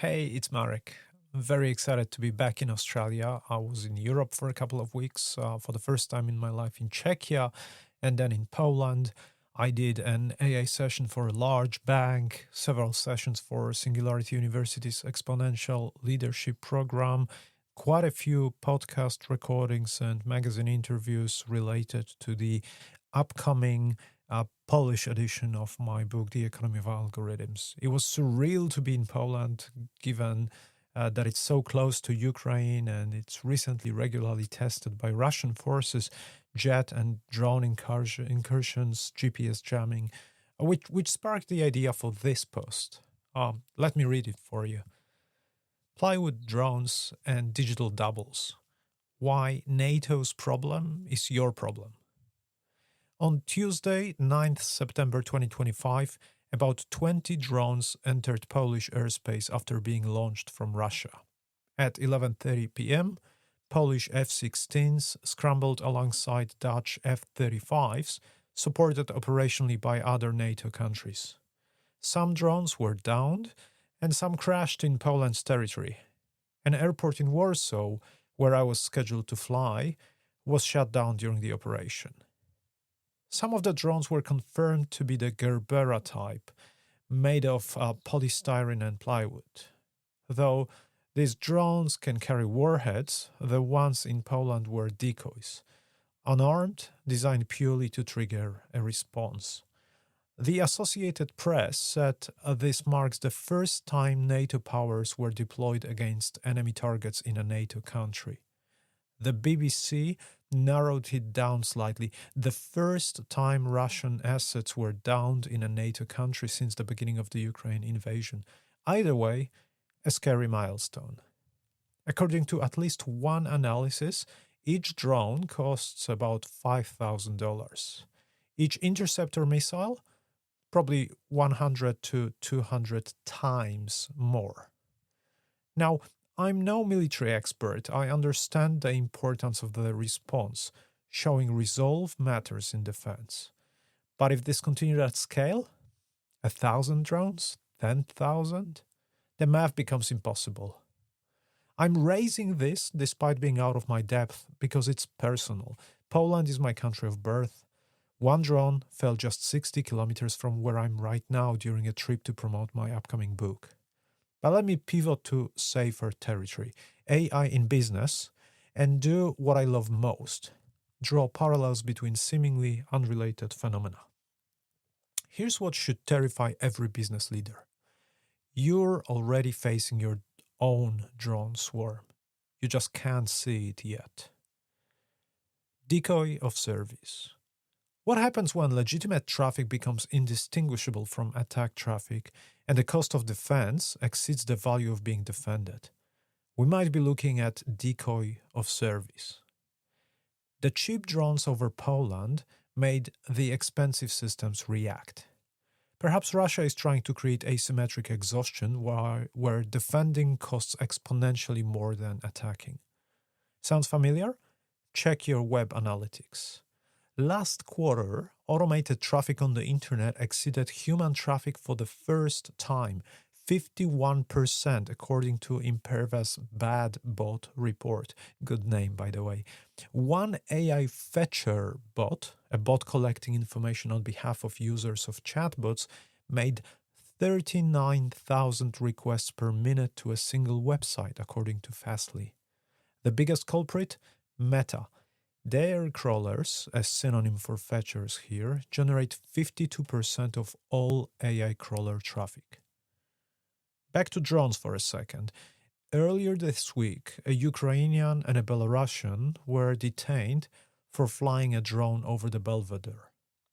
Hey, it's Marek. I'm very excited to be back in Australia. I was in Europe for a couple of weeks for the first time in my life in Czechia and then in Poland. I did an AI session for a large bank, several sessions for Singularity University's exponential leadership program, quite a few podcast recordings and magazine interviews related to the upcoming Polish edition of my book, The Economy of Algorithms. It was surreal to be in Poland, given that it's so close to Ukraine and it's recently regularly tested by Russian forces, jet and drone incursions, GPS jamming, which sparked the idea for this post. Let me read it for you. Plywood drones and digital doubles. Why NATO's problem is your problem. On Tuesday, 9th September 2025, about 20 drones entered Polish airspace after being launched from Russia. At 11:30 p.m., Polish F-16s scrambled alongside Dutch F-35s, supported operationally by other NATO countries. Some drones were downed, and some crashed in Poland's territory. An airport in Warsaw, where I was scheduled to fly, was shut down during the operation. Some of the drones were confirmed to be the Gerbera type, made of polystyrene and plywood. Though these drones can carry warheads, the ones in Poland were decoys, unarmed, designed purely to trigger a response. The Associated Press said this marks the first time NATO powers were deployed against enemy targets in a NATO country. The BBC narrowed it down slightly. The first time Russian assets were downed in a NATO country since the beginning of the Ukraine invasion. Either way, a scary milestone. According to at least one analysis, each drone costs about $5,000. Each interceptor missile, probably 100 to 200 times more. Now, I'm no military expert. I understand the importance of the response. Showing resolve matters in defense. But if this continued at scale, 1,000 drones, 10,000, the math becomes impossible. I'm raising this despite being out of my depth because it's personal. Poland is my country of birth. One drone fell just 60 kilometers from where I'm right now during a trip to promote my upcoming book. But let me pivot to safer territory, AI in business, and do what I love most, draw parallels between seemingly unrelated phenomena. Here's what should terrify every business leader. You're already facing your own drone swarm. You just can't see it yet. Decoy of service. What happens when legitimate traffic becomes indistinguishable from attack traffic and the cost of defense exceeds the value of being defended? We might be looking at decoy of service. The cheap drones over Poland made the expensive systems react. Perhaps Russia is trying to create asymmetric exhaustion where defending costs exponentially more than attacking. Sounds familiar? Check your web analytics. Last quarter, automated traffic on the internet exceeded human traffic for the first time, 51% according to Imperva's Bad Bot report. Good name, by the way. One AI fetcher bot, a bot collecting information on behalf of users of chatbots, made 39,000 requests per minute to a single website, according to Fastly. The biggest culprit? Meta. Their crawlers, a synonym for fetchers here, generate 52% of all AI crawler traffic. Back to drones for a second. Earlier this week, a Ukrainian and a Belarusian were detained for flying a drone over the Belvedere,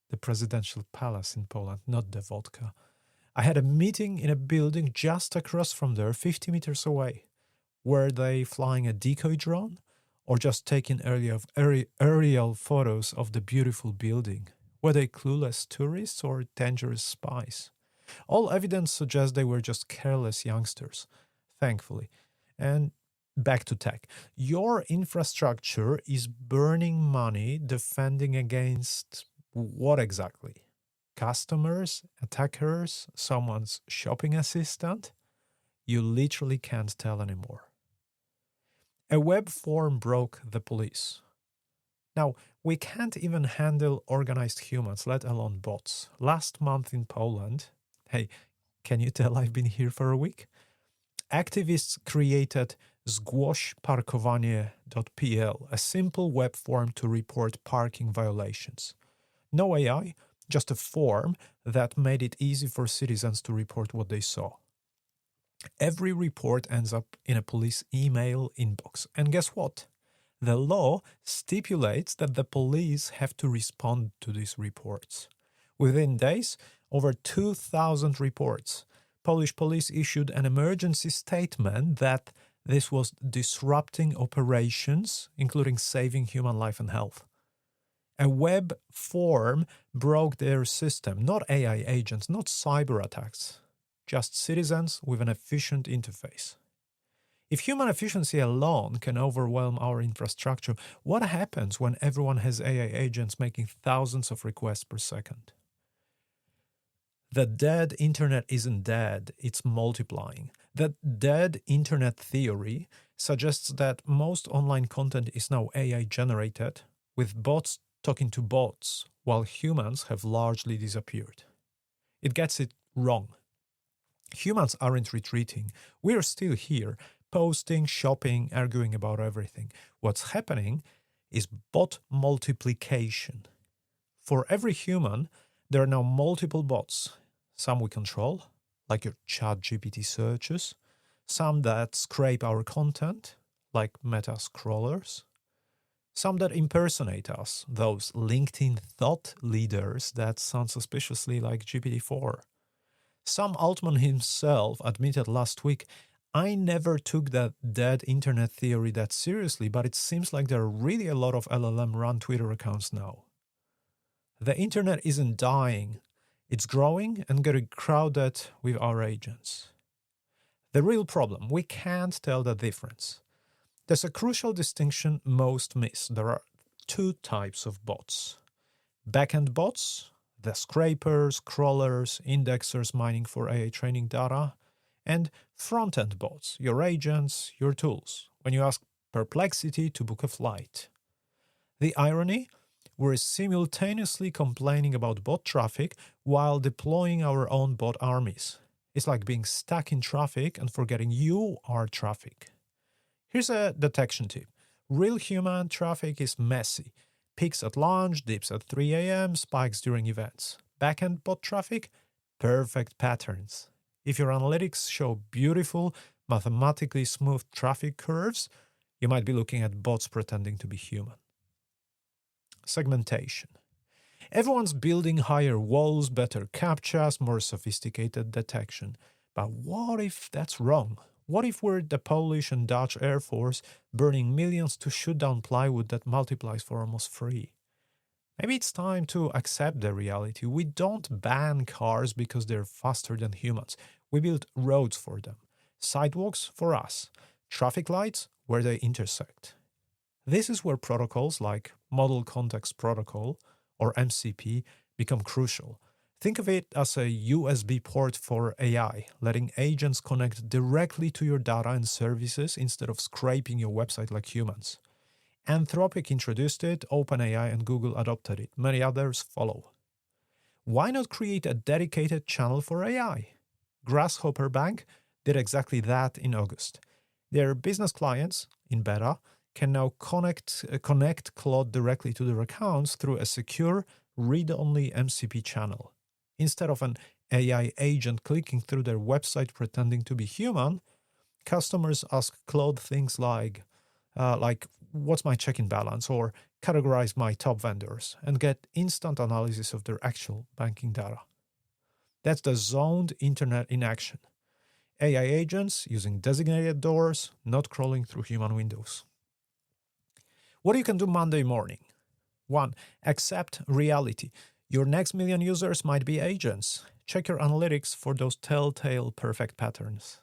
the presidential palace in Poland, not the vodka. I had a meeting in a building just across from there, 50 meters away. Were they flying a decoy drone? Or just taking aerial photos of the beautiful building? Were they clueless tourists or dangerous spies? All evidence suggests they were just careless youngsters, thankfully. And back to tech. Your infrastructure is burning money defending against what exactly? Customers, attackers, someone's shopping assistant? You literally can't tell anymore. A web form broke the police. Now, we can't even handle organized humans, let alone bots. Last month in Poland, hey, can you tell I've been here for a week? Activists created zgłośparkowanie.pl, a simple web form to report parking violations. No AI, just a form that made it easy for citizens to report what they saw. Every report ends up in a police email inbox. And guess what? The law stipulates that the police have to respond to these reports. Within days, over 2,000 reports. Polish police issued an emergency statement that this was disrupting operations, including saving human life and health. A web form broke their system, not AI agents, not cyber attacks, just citizens with an efficient interface. If human efficiency alone can overwhelm our infrastructure, what happens when everyone has AI agents making thousands of requests per second? The dead internet isn't dead, it's multiplying. The dead internet theory suggests that most online content is now AI generated, with bots talking to bots, while humans have largely disappeared. It gets it wrong. Humans aren't retreating. We're still here, posting, shopping, arguing about everything. What's happening is bot multiplication. For every human, there are now multiple bots. Some we control, like your ChatGPT searches. Some that scrape our content, like Meta scrollers. Some that impersonate us, those LinkedIn thought leaders that sound suspiciously like GPT-4. Sam Altman himself admitted last week, I never took that dead internet theory that seriously, but it seems like there are really a lot of LLM-run Twitter accounts now. The internet isn't dying. It's growing and getting crowded with our agents. The real problem, we can't tell the difference. There's a crucial distinction most miss. There are two types of bots. Backend bots, the scrapers, crawlers, indexers mining for AI training data, and front-end bots, your agents, your tools, when you ask Perplexity to book a flight. The irony? We're simultaneously complaining about bot traffic while deploying our own bot armies. It's like being stuck in traffic and forgetting you are traffic. Here's a detection tip. Real human traffic is messy. Peaks at lunch, dips at 3 a.m., spikes during events. Backend bot traffic? Perfect patterns. If your analytics show beautiful, mathematically smooth traffic curves, you might be looking at bots pretending to be human. Segmentation. Everyone's building higher walls, better captchas, more sophisticated detection. But what if that's wrong? What if we're the Polish and Dutch Air Force burning millions to shoot down plywood that multiplies for almost free? Maybe it's time to accept the reality. We don't ban cars because they're faster than humans. We build roads for them, sidewalks for us, traffic lights where they intersect. This is where protocols like Model Context Protocol, or MCP, become crucial. Think of it as a USB port for AI, letting agents connect directly to your data and services instead of scraping your website like humans. Anthropic introduced it, OpenAI and Google adopted it. Many others follow. Why not create a dedicated channel for AI? Grasshopper Bank did exactly that in August. Their business clients, in beta, can now connect Claude directly to their accounts through a secure, read-only MCP channel. Instead of an AI agent clicking through their website pretending to be human, customers ask Claude things like what's my check-in balance, or categorize my top vendors, and get instant analysis of their actual banking data. That's the zoned internet in action. AI agents using designated doors, not crawling through human windows. What you can do Monday morning? 1. Accept reality. Your next million users might be agents. Check your analytics for those telltale perfect patterns.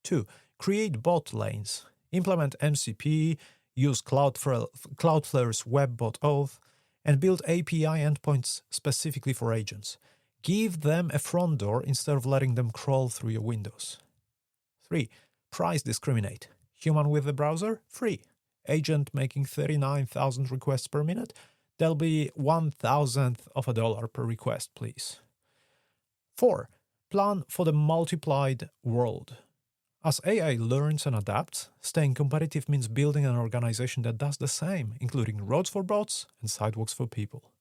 2. Create bot lanes. Implement MCP, use Cloudflare's WebBot Auth, and build API endpoints specifically for agents. Give them a front door instead of letting them crawl through your windows. 3. Price discriminate. Human with the browser? Free. Agent making 39,000 requests per minute? There'll be 1,000th of a dollar per request, please. 4. Plan for the multiplied world. As AI learns and adapts, staying competitive means building an organization that does the same, including roads for bots and sidewalks for people.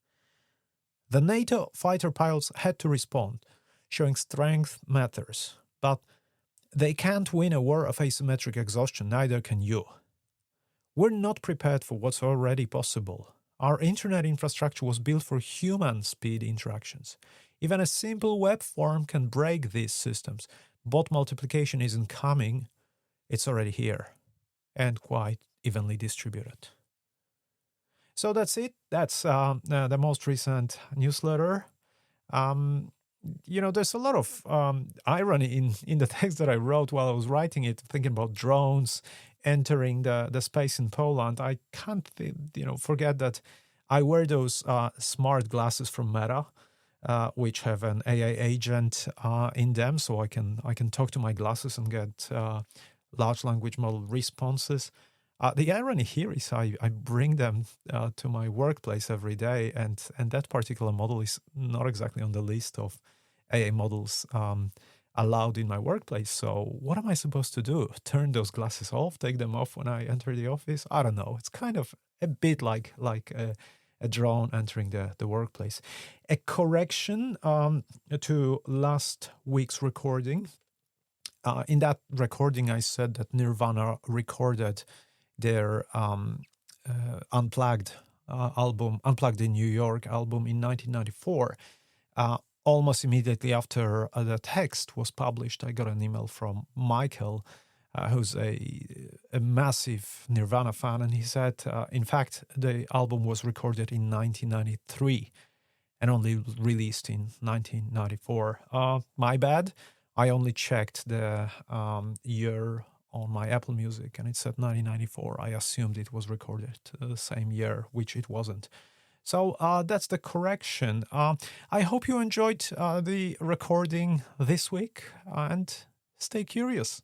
The NATO fighter pilots had to respond, showing strength matters, but they can't win a war of asymmetric exhaustion, neither can you. We're not prepared for what's already possible. Our internet infrastructure was built for human speed interactions. Even a simple web form can break these systems. Bot multiplication isn't coming, it's already here, and quite evenly distributed. So that's it. That's the most recent newsletter. There's a lot of irony in the text that I wrote while I was writing it, thinking about drones entering the space in Poland. I can't, forget that I wear those smart glasses from Meta, which have an AI agent in them, so I can talk to my glasses and get large language model responses. The irony here is I bring them to my workplace every day, and that particular model is not exactly on the list of AI models allowed in my workplace. So what am I supposed to do? Turn those glasses off, take them off when I enter the office? I don't know. It's kind of a bit like a drone entering the workplace. A correction to last week's recording. In that recording, I said that Nirvana recorded their Unplugged album, Unplugged in New York album in 1994. Almost immediately after the text was published, I got an email from Michael, who's a massive Nirvana fan, and he said, in fact, the album was recorded in 1993 and only released in 1994. My bad. I only checked the year on my Apple Music, and it said 1994. I assumed it was recorded the same year, which it wasn't. So that's the correction. I hope you enjoyed the recording this week, and stay curious.